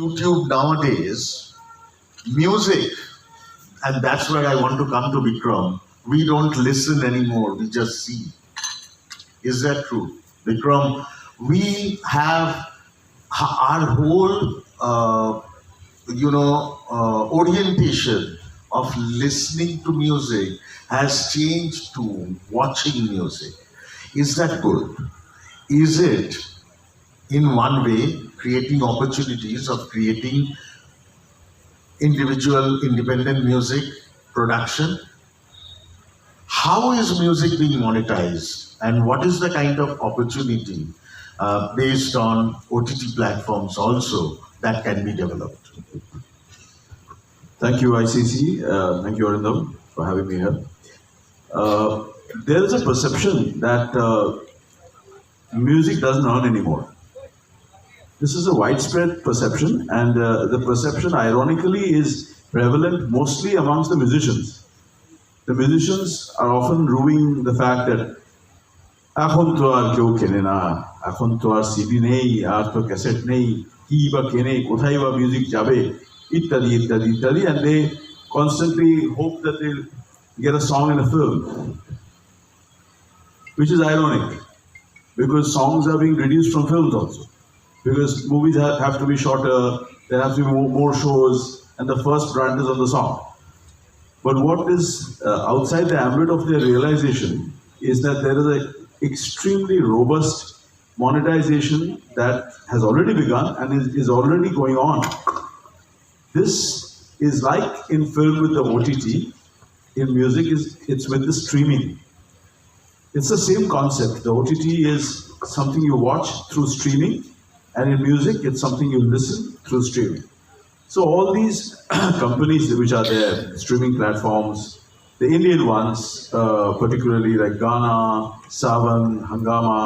YouTube nowadays, music, and that's where I want to come to Vikram, we don't listen anymore, we just see. Is that true? Vikram, we have our whole, orientation of listening to music has changed to watching music. Is that good? Is it, in one way, creating opportunities of creating individual independent music production? How is music being monetized, and what is the kind of opportunity based on OTT platforms also that can be developed? Thank you, ICC. Thank you, Arindam, for having me here. There is a perception that music doesn't earn anymore. This is a widespread perception, and the perception, ironically, is prevalent mostly amongst the musicians. The musicians are often ruing the fact that এখন তো আর কেউ কেনে না, এখন তো আর CD নেই, আর তো cassette নেই, কি বা কেনে, কোথায় বা মিউজিক যাবে, ইত্যাদি ইত্যাদি ইত্যাদি, and they constantly hope that they'll get a song in a film, which is ironic because songs are being reduced from films also, because movies have to be shorter, there have to be more shows, and the first brand is on the song. But what is outside the ambit of their realization is that there is an extremely robust monetization that has already begun and is already going on. This is like in film with the OTT, in music it's with the streaming. It's the same concept. The OTT is something you watch through streaming, and in music it's something you listen through streaming. So all these companies which are there, streaming platforms, the Indian ones, particularly like Gaana, Saavn, Hungama,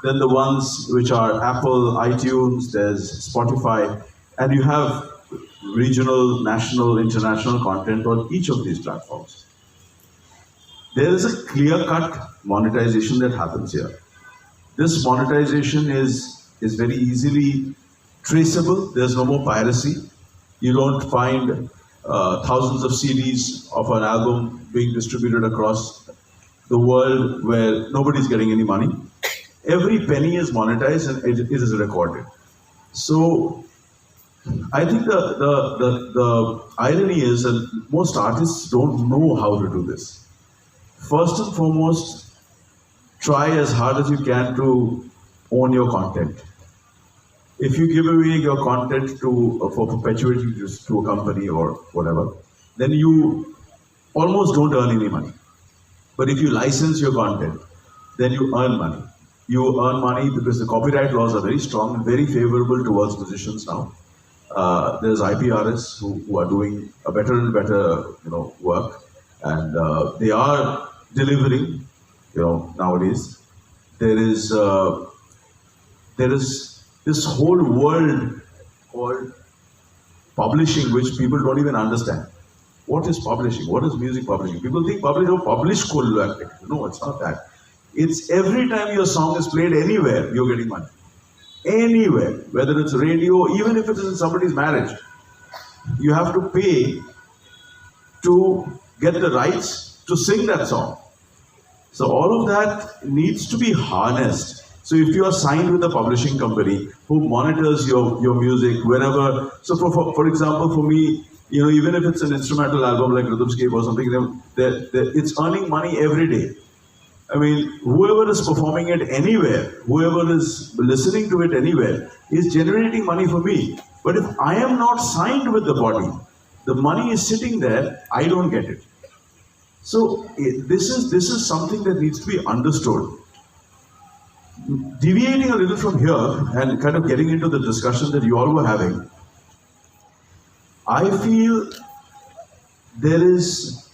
then the ones which are Apple, iTunes, there's Spotify, and you have regional, national, international content on each of these platforms. There is a clear-cut monetization that happens here. This monetization is very easily traceable. There's no more piracy. You don't find thousands of CDs of an album being distributed across the world where nobody's getting any money. Every penny is monetized and it is recorded. So I think the irony is that most artists don't know how to do this. First and foremost, try as hard as you can to own your content. If you give away your content for perpetuity to a company or whatever, then you almost don't earn any money. But if you license your content, then you earn money. You earn money because the copyright laws are very strong and very favorable towards musicians now. There's IPRS who are doing a better and better work, and they are delivering nowadays. There is this whole world called publishing, which people don't even understand. What is publishing? What is music publishing? People think publish kollu activity. No, it's not that. It's every time your song is played anywhere, you're getting money. Anywhere, whether it's radio, even if it is in somebody's marriage, you have to pay to get the rights to sing that song. So all of that needs to be harnessed. So if you are signed with a publishing company who monitors your music wherever, so for example, for me, even if it's an instrumental album like Rhythmscape or something, it's earning money every day. I mean, whoever is performing it anywhere, whoever is listening to it anywhere, is generating money for me. But if I am not signed with the body, the money is sitting there, I don't get it. So this is something that needs to be understood. Deviating a little from here and kind of getting into the discussion that you all were having, I feel there is,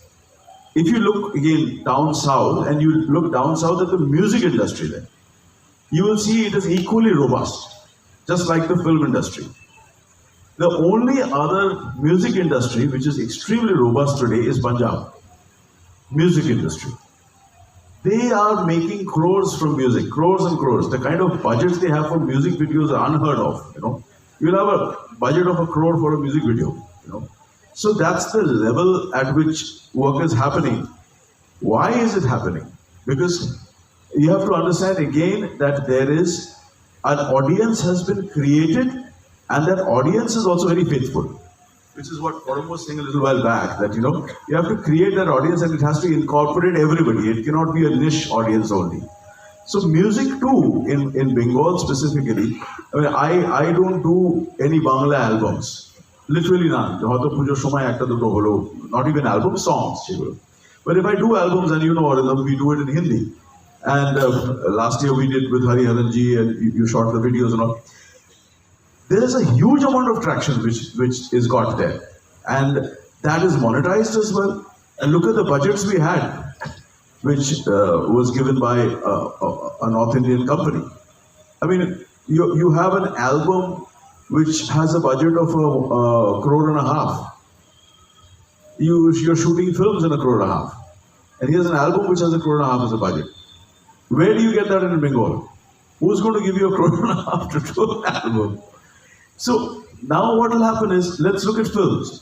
if you look again down south and you look down south at the music industry there, you will see it is equally robust, just like the film industry. The only other music industry which is extremely robust today is Punjab music industry. They are making crores from music, crores and crores. The kind of budgets they have for music videos are unheard of. You'll have a budget of 1 crore for a music video, you know. So that's the level at which work is happening. Why is it happening? Because you have to understand again that there is an audience has been created, and that audience is also very faithful, which is what Param was saying a little while back, that you have to create that audience and it has to incorporate everybody. It cannot be a niche audience only. So music too, in Bengal specifically, I mean, I don't do any Bangla albums. Literally none. Not even album songs. But if I do albums, and we do it in Hindi. And last year we did with Hari Haranji, and you shot the videos and all. There is a huge amount of traction which is got there. And that is monetized as well. And look at the budgets we had, which was given by a North Indian company. I mean, you have an album which has a budget of 1.5 crore. You're shooting films in 1.5 crore. And here's an album which has 1.5 crore as a budget. Where do you get that in Bengal? Who's going to give you 1.5 crore to do an album? So now what will happen is, let's look at films.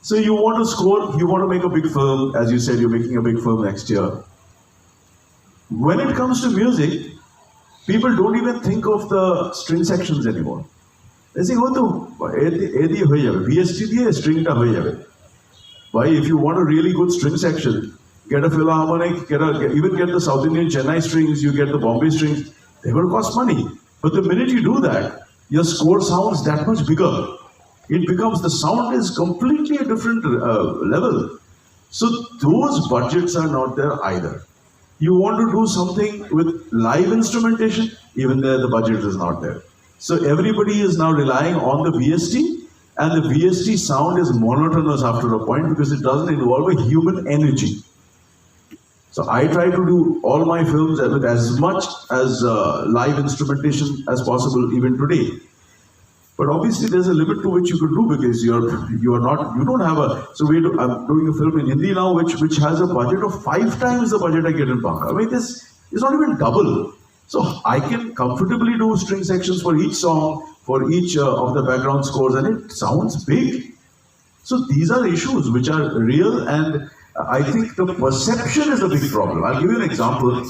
So you want to score, you want to make a big film, as you said, you're making a big film next year. When it comes to music, people don't even think of the string sections anymore. They say, oh, to VST diye string ta hoye jabe. Why, if you want a really good string section, get a Philharmonic, even get the South Indian Chennai strings, you get the Bombay strings, they're going to cost money. But the minute you do that, your score sounds that much bigger. It becomes, the sound is completely a different level. So those budgets are not there either. You want to do something with live instrumentation, even there the budget is not there. So everybody is now relying on the VST, and the VST sound is monotonous after a point because it doesn't involve a human energy. So I try to do all my films with as much as live instrumentation as possible even today. But obviously there's a limit to which you could do, because you don't have a, so I'm doing a film in Hindi now which has a budget of 5 times the budget I get in Bangla. I mean, this is not even double. So I can comfortably do string sections for each song, for each of the background scores, and it sounds big. So these are issues which are real, and I think the perception is a big problem. I'll give you an example.